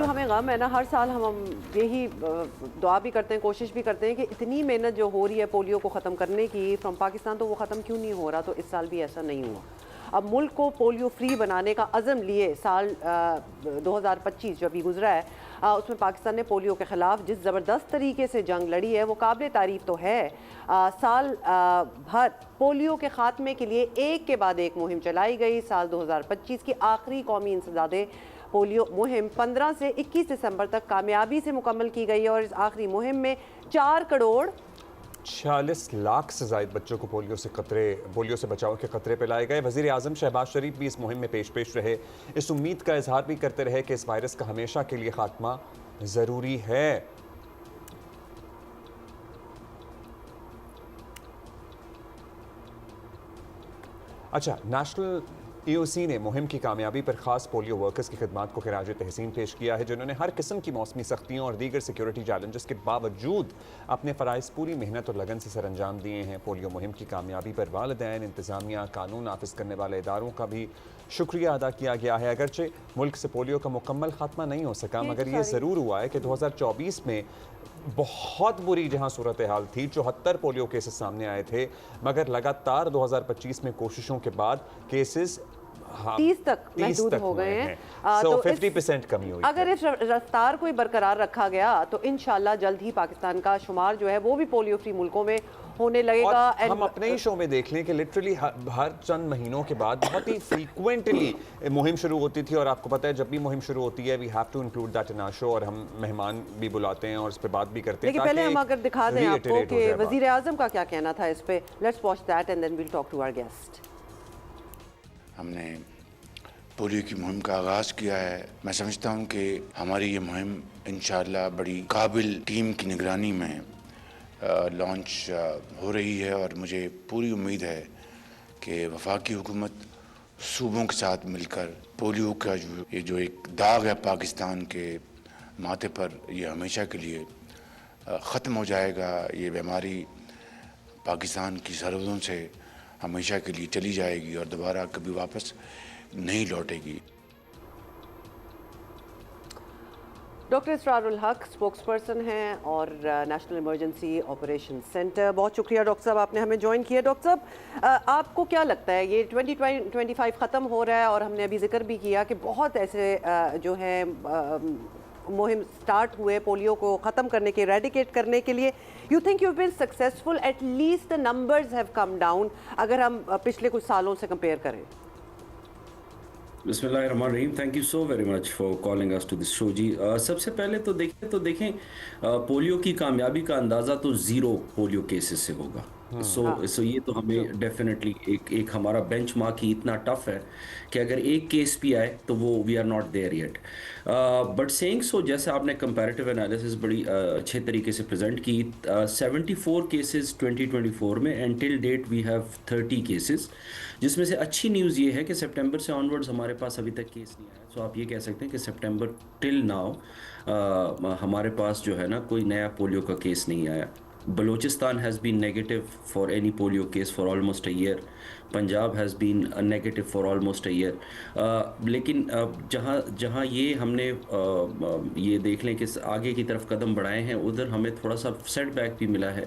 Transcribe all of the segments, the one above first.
جو ہمیں غم ہے نا، ہر سال ہم یہی دعا بھی کرتے ہیں، کوشش بھی کرتے ہیں کہ اتنی محنت جو ہو رہی ہے پولیو کو ختم کرنے کی فرام پاکستان، تو وہ ختم کیوں نہیں ہو رہا؟ تو اس سال بھی ایسا نہیں ہوا. اب ملک کو پولیو فری بنانے کا عزم لیے سال 2025 جو ابھی گزرا ہے، اس میں پاکستان نے پولیو کے خلاف جس زبردست طریقے سے جنگ لڑی ہے وہ قابل تعریف تو ہے. سال بھر پولیو کے خاتمے کے لیے ایک کے بعد ایک مہم چلائی گئی. سال 2025 کی آخری قومی انسداد پولیو مہم 15 سے 21 دسمبر تک کامیابی سے مکمل کی گئی، اور اس آخری مہم میں 4,46,00,000 سے زائد بچوں کو پولیو سے بچاؤ کے خطرے پہ لائے گئے. وزیر اعظم شہباز شریف بھی اس مہم میں پیش رہے. اس امید کا اظہار بھی کرتے رہے کہ اس وائرس کا ہمیشہ کے لیے خاتمہ ضروری ہے. اچھا، نیشنل EOC نے مہم کی کامیابی پر خاص پولیو ورکرز کی خدمات کو خراج تحسین پیش کیا ہے، جنہوں نے ہر قسم کی موسمی سختیوں اور دیگر سیکیورٹی چیلنجز کے باوجود اپنے فرائض پوری محنت اور لگن سے سر انجام دیے ہیں. پولیو مہم کی کامیابی پر والدین، انتظامیہ، قانون نافذ کرنے والے اداروں کا بھی شکریہ ادا کیا گیا ہے. اگرچہ ملک سے پولیو کا مکمل خاتمہ نہیں ہو سکا، مگر یہ ضرور ہوا ہے کہ 2024 میں بہت بری جہاں صورتحال تھی، 74 پولیو کیسز سامنے آئے تھے، مگر لگاتار 2025 میں کوششوں کے بعد کیسز 30 تک محدود ہو گئے ہیں. تو 50% کمی ہوئی. اگر اس رفتار کو برقرار رکھا گیا تو انشاءاللہ جلد ہی پاکستان کا شمار جو ہے وہ بھی پولیو فری ملکوں میں ہونے لگے گا. ہم اپنے ہی شو میں دیکھ لیں کہ لٹرلی ہر چند مہینوں کے بعد بہت ہی فریکوینٹلی مہم شروع ہوتی تھی، اور آپ کو پتہ ہے جب بھی مہم شروع ہوتی ہے we have to include that in our show, اور ہم مہمان بھی بلاتے ہیں اور اس پہ بات بھی کرتے ہیں. لیکن پہلے ہم اگر دکھا دیں آپ کو کہ وزیر اعظم کا کیا کہنا تھا اس پہ. Let's watch that and then we'll talk to our guest. ہم نے پولیو کی مہم کا آغاز کیا ہے. میں سمجھتا ہوں کہ ہماری یہ مہم انشاءاللہ بڑی قابل ٹیم کی نگرانی میں لانچ ہو رہی ہے، اور مجھے پوری امید ہے کہ وفاقی حکومت صوبوں کے ساتھ مل کر پولیو کا جو ایک داغ ہے پاکستان کے ماتھے پر، یہ ہمیشہ کے لیے ختم ہو جائے گا. یہ بیماری پاکستان کی سرحدوں سے ہمیشہ کے لیے چلی جائے گی اور دوبارہ کبھی واپس نہیں لوٹے گی. ڈاکٹر اسرار الحق اسپوکس پرسن ہیں اور نیشنل ایمرجنسی آپریشن سینٹر. بہت شکریہ ڈاکٹر صاحب، آپ نے ہمیں جوائن کیا. ڈاکٹر صاحب، آپ کو کیا لگتا ہے یہ 2025 ختم ہو رہا ہے، اور ہم نے ابھی ذکر بھی کیا کہ بہت ایسے جو ہیں مہم سٹارٹ ہوئے پولیو کو ختم کرنے کے، ریڈیکیٹ کرنے کے لیے. You think you been successful? At least the numbers have come down اگر ہم پچھلے کچھ سالوں سے کمپیئر کریں. بسم اللہ الرحمن الرحیم. Thank you so very much for calling us to this show. جی سب سے پہلے تو دیکھیں پولیو کی کامیابی کا اندازہ تو 0 پولیو کیسز سے ہوگا. سو یہ تو ہمیں ڈیفینیٹلی ایک ہمارا بینچ مارک ہی اتنا ٹف ہے کہ اگر ایک کیس بھی آئے تو وہ we are not there yet. But saying so, جیسے آپ نے کمپیریٹیو انالیسس بڑی اچھے طریقے سے پریزنٹ کی. 74 کیسز 2024 میں، and till date we have 30 cases, جس میں سے اچھی نیوز یہ ہے کہ سپٹمبر سے آن ورڈز ہمارے پاس ابھی تک کیس نہیں آیا. سو آپ یہ کہہ سکتے ہیں کہ سپٹمبر ٹل ناؤ ہمارے پاس جو ہے نا کوئی نیا پولیو کا کیس نہیں آیا. Balochistan has been negative for any polio case for almost a year. Punjab has been negative for almost a year. لیکن جہاں یہ ہم نے یہ دیکھ لیں کہ آگے کی طرف قدم بڑھائے ہیں، ادھر ہمیں تھوڑا سا سیٹ بیک بھی ملا ہے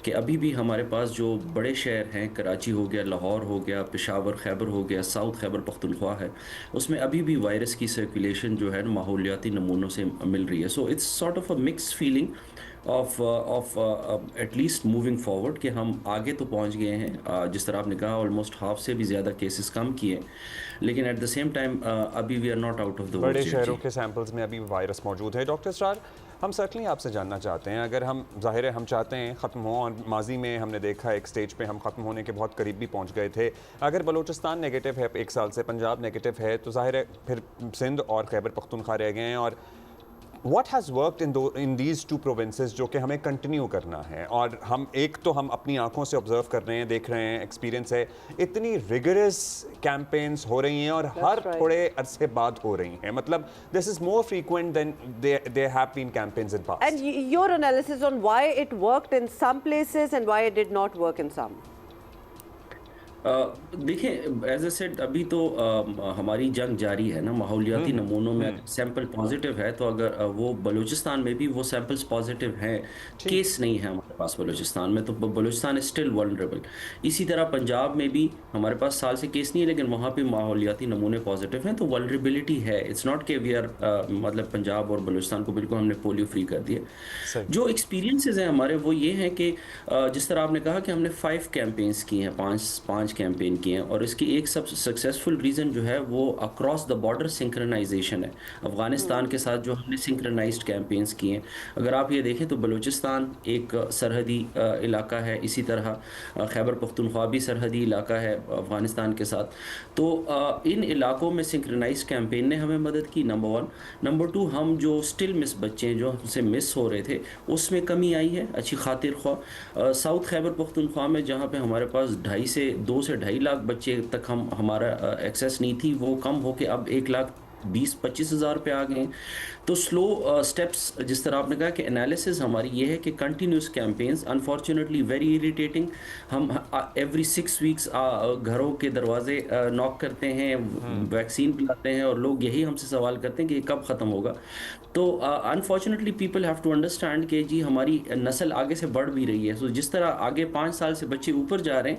کہ ابھی بھی ہمارے پاس جو بڑے شہر ہیں، کراچی ہو گیا، لاہور ہو گیا، پشاور خیبر ہو گیا، ساؤتھ خیبر پختونخوا ہے، اس میں ابھی بھی وائرس کی سرکولیشن جو ہے ماحولیاتی نمونوں سے مل رہی ہے. So it's sort of a mix feeling of at least moving forward کہ ہم آگے تو پہنچ گئے ہیں. جس طرح آپ نے کہا آلموسٹ ہاف سے بھی زیادہ کیسز کم کیے، لیکن ایٹ دا سیم ٹائم ابھی we are not out of the world. بڑے شہروں کے سیمپلز میں ابھی وائرس موجود ہے. ڈاکٹر اسرار، ہم سرٹنلی آپ سے جاننا چاہتے ہیں، اگر ہم ظاہر ہے ہم چاہتے ہیں ختم ہوں، اور ماضی میں ہم نے دیکھا ایک سٹیج پہ ہم ختم ہونے کے بہت قریب بھی پہنچ گئے تھے. اگر بلوچستان نیگیٹو ہے 1 سال سے، پنجاب نیگیٹو ہے، تو ظاہر ہے پھر سندھ اور خیبر پختونخوا رہ گئے ہیں. اور what has worked in these 2 provinces جو کہ ہمیں کنٹینیو کرنا ہے؟ اور ہم اپنی آنکھوں سے آبزرو کر رہے ہیں، دیکھ رہے ہیں، ایکسپیرینس ہے، اتنی ریگرس کیمپینز ہو رہی ہیں اور ہر تھوڑے عرصے بعد ہو رہی ہیں. مطلب this is more frequent than there have been campaigns in past. And your analysis on why it worked in some places and why it did not work in some? دیکھیں ایز اے سیٹ ابھی تو ہماری جنگ جاری ہے نا، ماحولیاتی نمونوں میں سیمپل پازیٹیو ہے تو اگر وہ بلوچستان میں بھی وہ سیمپلز پازیٹیو ہیں، ٹھیک کیس نہیں ہے ہمارے پاس بلوچستان میں، تو بلوچستان از اسٹل ولنریبل. اسی طرح پنجاب میں بھی ہمارے پاس سال سے کیس نہیں ہے لیکن وہاں پہ ماحولیاتی نمونے پازیٹیو ہیں، تو ولنریبلٹی ہے. اٹس ناٹ کہ وی آر مطلب پنجاب اور بلوچستان کو بالکل ہم نے پولیو فری کر دیا. صحیح. جو ایکسپیرینسز ہیں ہمارے وہ یہ ہیں کہ جس طرح آپ نے کہا کہ ہم نے 5 کیمپینز کی ہیں، پانچ کیمپین کی ہیں، اور اس کی ایک سب سکسیسفل ریزن جو ہے وہ اکراس دا بارڈر سنکرنائزیشن ہے. افغانستان کے ساتھ جو ہم نے سنکرنائزڈ کیمپینز کی ہیں، اگر آپ یہ دیکھیں تو بلوچستان ایک سرحدی علاقہ ہے، اسی طرح خیبر پختونخوا بھی سرحدی علاقہ ہے افغانستان کے ساتھ. تو ان علاقوں میں سنکرنائزڈ کیمپین نے ہمیں مدد کی، نمبر 1. نمبر 2، ہم جو اسٹل مس بچے ہیں جو ہم سے مس ہو رہے تھے اس میں کمی آئی ہے اچھی خاطر خواہ. ساؤتھ خیبر پختونخوا میں جہاں پہ ہمارے پاس 2 سے 2.5 لاکھ بچے تک ہمارا ایکسیس نہیں تھی، وہ کم ہو کے اب 1,20,25,000 پہ آ گئے ہیں. تو سلو سٹیپس، جس طرح آپ نے کہا کہ انالیسز ہماری یہ ہے کہ continuous campaigns, unfortunately very irritating. ہم ایوری 6 ویکس گھروں کے دروازے ناک کرتے ہیں، ویکسین پلاتے ہیں، اور لوگ یہی ہم سے سوال کرتے ہیں کہ یہ کب ختم ہوگا. تو unfortunately people have to understand کہ جی ہماری نسل آگے سے بڑھ بھی رہی ہے. سو جس طرح آگے 5 سال سے بچے اوپر جا رہے ہیں،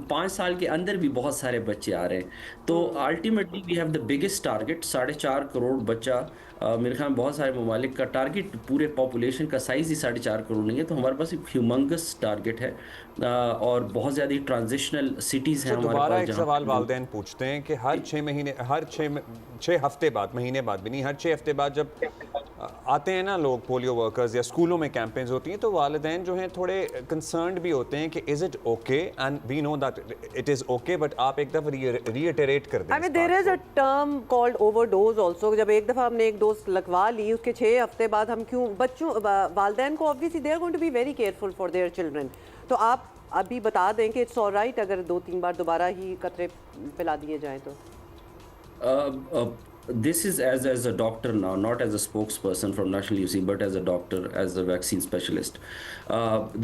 5 سال کے اندر بھی بہت سارے بچے آ رہے ہیں. تو ultimately we have the biggest target, 4.5 crore بچہ. میرے خیال میں بہت سارے ممالک کا ٹارگیٹ پورے پاپولیشن کا سائز ہی 4.5 کروڑ نہیں ہے، تو ہمارے پاس ایک ہیومنگس ٹارگیٹ ہے. اور بہت زیادہ ٹرانزیشنل سٹیز ہیں اچھا، ہمارے دوبارہ پاس ایک جہاں سوال والدین پوچھتے ہیں کہ ہر 6 مہینے، ہر 6 ہفتے بعد، مہینے بعد بھی نہیں، ہر 6 ہفتے بعد جب آتے ہیں نا لوگ پولیو ورکرز یا اسکولوں میں کیمپینز ہوتی ہیں، تو والدین جو ہیں تھوڑے کنسرنڈ بھی ہوتے ہیں کہ is it okay, and we know that it is okay, but آپ ایک دفعہ ریٹریٹ کر دیں. I mean, there is a term called overdose also. جب ایک دفعہ ہم نے ایک ڈوز لگوا لی، اس کے 6 ہفتے بعد ہم کیوں بچوں والدین کو obviously they are going to be very careful for their children. تو آپ ابھی بتا دیں کہ it's alright اگر 2-3 بار دوبارہ ہی قطرے پلا دیے جائیں تو. This is as a doctor now, not as a spokesperson from National UC, but as a doctor, as a vaccine specialist.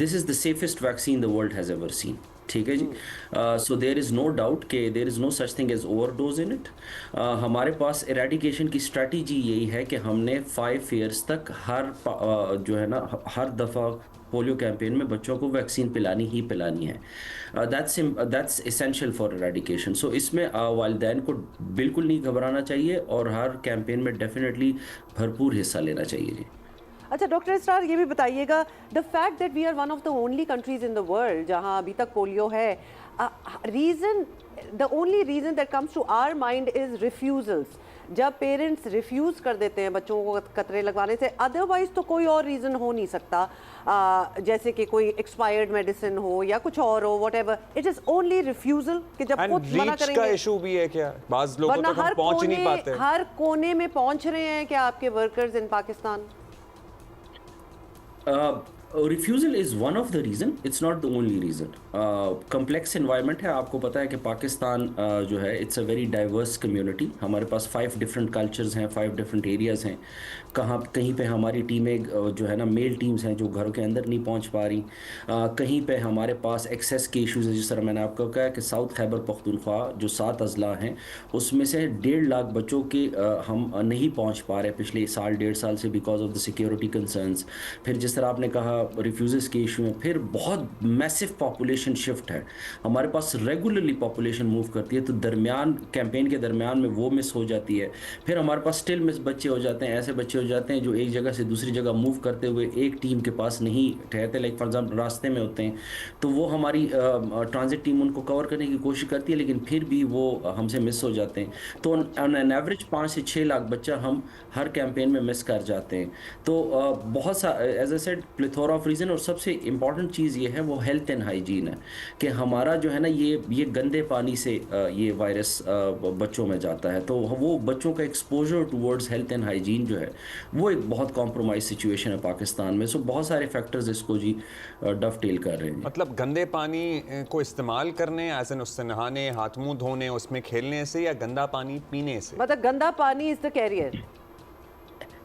This is the safest vaccine the world has ever seen. ٹھیک ہے جی. سو دیر is no doubt کہ there is no such thing as overdose in it. ہمارے پاس eradication کی strategy یہی ہے کہ ہم نے 5 ایئرس تک جو ہے نا ہر دفعہ پولیو کیمپین میں بچوں کو ویکسین پلانی ہی پلانی ہے. That's essential for eradication. So اس میں والدین کو بالکل نہیں گھبرانا چاہیے اور ہر کیمپین میں ڈیفینیٹلی بھرپور حصہ لینا چاہیے جی. اچھا ڈاکٹر اسرار یہ بھی بتائیے گا، the fact that we are one of the only countries in the world جہاں ابھی تک پولیو ہے، reason, the only reason that comes to our mind is refusals. جب پیرنٹس ریفیوز کر دیتے ہیں بچوں کو قطرے لگوانے سے، ادروائز تو کوئی اور ریزن ہو نہیں سکتا، جیسے کہ کوئی ایکسپائرڈ میڈیسن ہو یا کچھ اور ہو، whatever, it is only refusal کہ جب خود منع کریں گے. کا ایشو بھی ہے کیا؟ بعض لوگوں تک ہم پہنچ نہیں پاتے. ہر کونے میں پہنچ رہے ہیں کیا آپ کے workers in Pakistan? Refusal is one of the reason, it's not the only reason. Complex environment ہے، آپ کو پتہ ہے کہ پاکستان جو ہے it's a very diverse community. ہمارے پاس 5 ڈفرینٹ کلچرز ہیں، 5 ڈفرینٹ ایریاز ہیں. کہیں پہ ہماری ٹیمیں جو ہے نا میل ٹیمز ہیں جو گھروں کے اندر نہیں پہنچ پا رہی. کہیں پہ ہمارے پاس ایکسیس کے ایشوز ہیں، جس طرح میں نے آپ کو کہا کہ ساؤتھ خیبر پختونخوا جو 7 اضلاع ہیں اس میں سے 1.5 لاکھ بچوں کے ہم نہیں پہنچ پا رہے پچھلے سال 1.5 سال سے because of the security concerns. پھر جس طرح آپ نے کہا ریفیوزز کے ایشو ہیں. پھر بہت میسو پاپولیشن شفٹ ہے، ہمارے پاس ریگولرلی پاپولیشن موو کرتی ہے، تو کیمپین کے درمیان میں وہ مس ہو جاتی ہے. پھر ہمارے پاس اسٹل مس بچے ہو جاتے ہیں، ایسے بچے ہو جاتے ہیں جو ایک جگہ سے دوسری جگہ موو کرتے ہوئے ایک ٹیم کے پاس نہیں ٹھہرتے، لائک فار ایگزامپل راستے میں ہوتے ہیں، تو وہ ہماری ٹرانزٹ ٹیم ان کو کور کرنے کی کوشش کرتی ہے لیکن پھر بھی وہ ہم سے مس ہو جاتے ہیں. تو آن این ایوریج 5 سے 6 لاکھ بچہ ہم ہر کیمپین میں مس کر جاتے ہیں. تو بہت سا as I said plethora of reason. اور سب سے امپورٹنٹ چیز یہ ہے وہ ہیلتھ اینڈ ہائیجین ہے کہ ہمارا جو ہے نا یہ گندے پانی سے یہ وائرس بچوں میں جاتا ہے، تو وہ بچوں کا exposure towards health and hygiene جو ہے وہ ایک بہت کمپرومائز سچویشن ہے پاکستان میں. سو بہت سارے فیکٹرز اس کو جی ڈو ٹیل کر رہے ہیں. مطلب گندے پانی کو استعمال کرنے، ایسے اس سے نہانے، ہاتھ منہ دھونے، اس میں کھیلنے سے، یا گندا پانی پینے سے؟ مطلب گندا پانی از دا کیریئر.